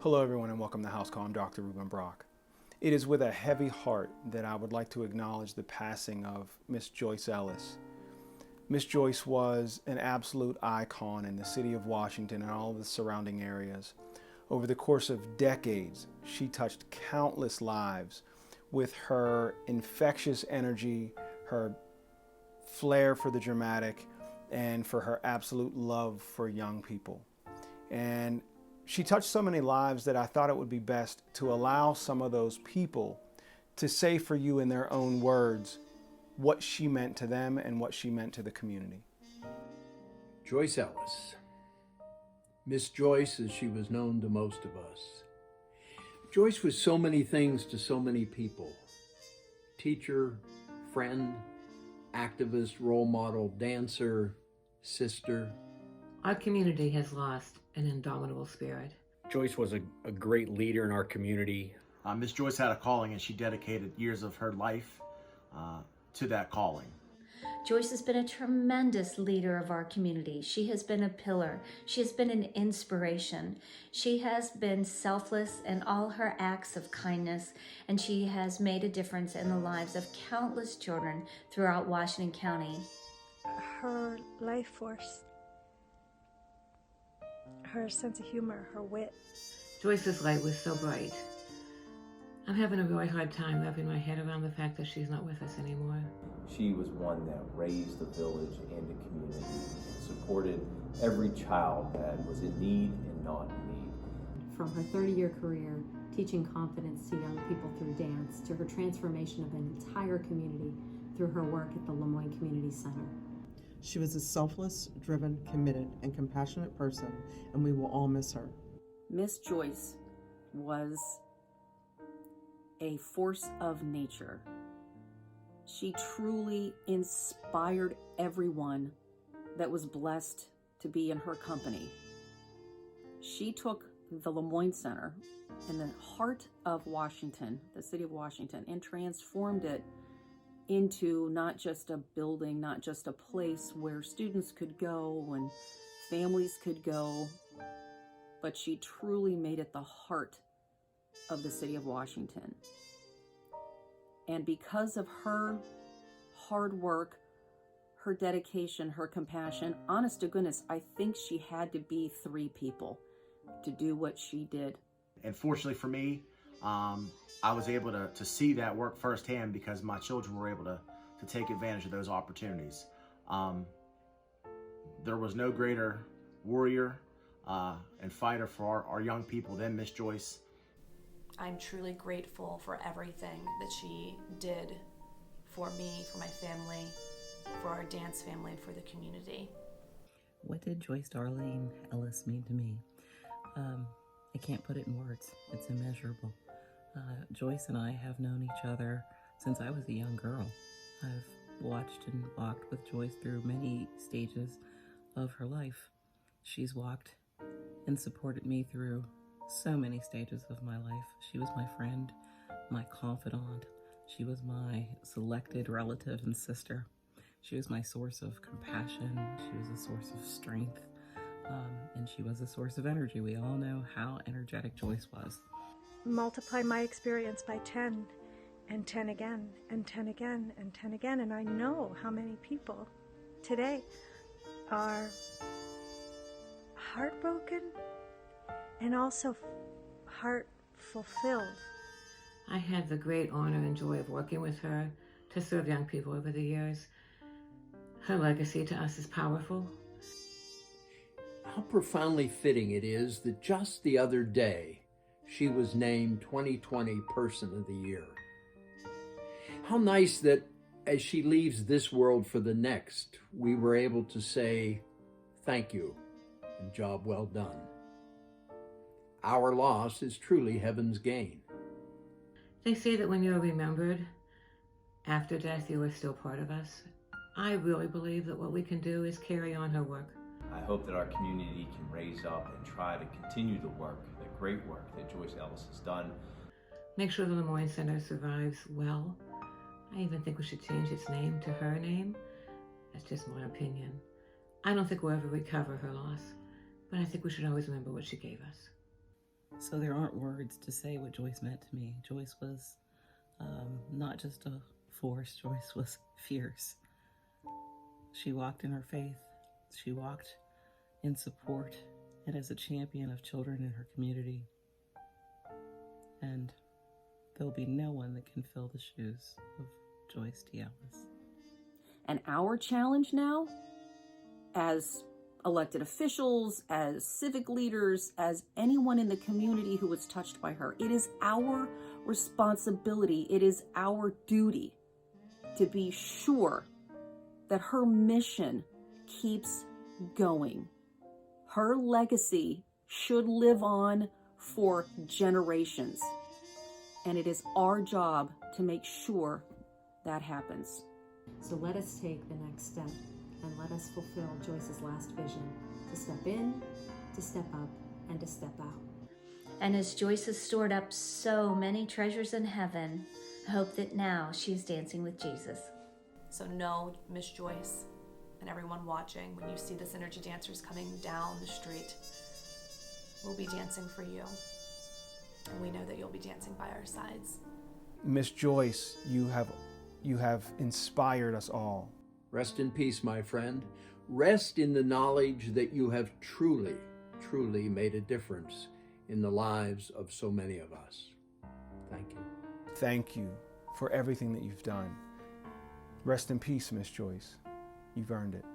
Hello everyone and welcome to House Call. I'm Dr. Ruben Brock. It is with a heavy heart that I would like to acknowledge the passing of Miss Joyce Ellis. Miss Joyce was an absolute icon in the city of Washington and all of the surrounding areas. Over the course of decades, she touched countless lives with her infectious energy, her flair for the dramatic, and for her absolute love for young people. And she touched so many lives that I thought it would be best to allow some of those people to say for you in their own words what she meant to them and what she meant to the community. Joyce Ellis. Miss Joyce, as she was known to most of us. Joyce was so many things to so many people. Teacher, friend, activist, role model, dancer, sister. Our community has lost an indomitable spirit. Joyce was a great leader in our community. Miss Joyce had a calling and she dedicated years of her life to that calling. Joyce has been a tremendous leader of our community. She has been a pillar. She has been an inspiration. She has been selfless in all her acts of kindness, and she has made a difference in the lives of countless children throughout Washington County. Her life force, her sense of humor, her wit. Joyce's light was so bright. I'm having a really hard time wrapping my head around the fact that she's not with us anymore. She was one that raised the village and the community, supported every child that was in need and not in need. From her 30-year career teaching confidence to young people through dance, to her transformation of an entire community through her work at the Lemoyne Community Center. She was a selfless, driven, committed, and compassionate person, and we will all miss her. Miss Joyce was a force of nature. She truly inspired everyone that was blessed to be in her company. She took the Lemoyne Center in the heart of Washington, the city of Washington, and transformed it into not just a building, not just a place where students could go and families could go, but she truly made it the heart of the city of Washington. And because of her hard work, her dedication, her compassion, honest to goodness, I think she had to be three people to do what she did. And fortunately for me, I was able to see that work firsthand because my children were able to take advantage of those opportunities. There was no greater warrior and fighter for our young people than Miss Joyce. I'm truly grateful for everything that she did for me, for my family, for our dance family, and for the community. What did Joyce Darlene Ellis mean to me? I can't put it in words. It's immeasurable. Joyce and I have known each other since I was a young girl. I've watched and walked with Joyce through many stages of her life. She's walked and supported me through so many stages of my life. She was my friend, my confidant. She was my selected relative and sister. She was my source of compassion. She was a source of strength. And she was a source of energy. We all know how energetic Joyce was. Multiply my experience by 10, and 10 again, and 10 again, and 10 again. And I know how many people today are heartbroken and also heart fulfilled. I had the great honor and joy of working with her to serve young people over the years. Her legacy to us is powerful. How profoundly fitting it is that just the other day, she was named 2020 Person of the Year. How nice that as she leaves this world for the next, we were able to say, thank you, and job well done. Our loss is truly heaven's gain. They say that when you're remembered, after death, you are still part of us. I really believe that what we can do is carry on her work. I hope that our community can raise up and try to continue the work, the great work that Joyce Ellis has done. Make sure the Lemoyne Center survives well. I even think we should change its name to her name. That's just my opinion. I don't think we'll ever recover her loss, but I think we should always remember what she gave us. So there aren't words to say what Joyce meant to me. Joyce was not just a force, Joyce was fierce. She walked in her faith. She walked in support and as a champion of children in her community. And there'll be no one that can fill the shoes of Joyce D. Ellis. And our challenge now, as elected officials, as civic leaders, as anyone in the community who was touched by her, it is our responsibility, it is our duty to be sure that her mission keeps going. Her legacy should live on for generations. And it is our job to make sure that happens. So let us take the next step and let us fulfill Joyce's last vision, to step in, to step up, and to step out. And as Joyce has stored up so many treasures in heaven, I hope that now she's dancing with Jesus. So know, Miss Joyce, and everyone watching, when you see the Synergy dancers coming down the street, we'll be dancing for you. And we know that you'll be dancing by our sides. Miss Joyce, you have inspired us all. Rest in peace, my friend. Rest in the knowledge that you have truly, truly made a difference in the lives of so many of us. Thank you. Thank you for everything that you've done. Rest in peace, Miss Joyce. You've earned it.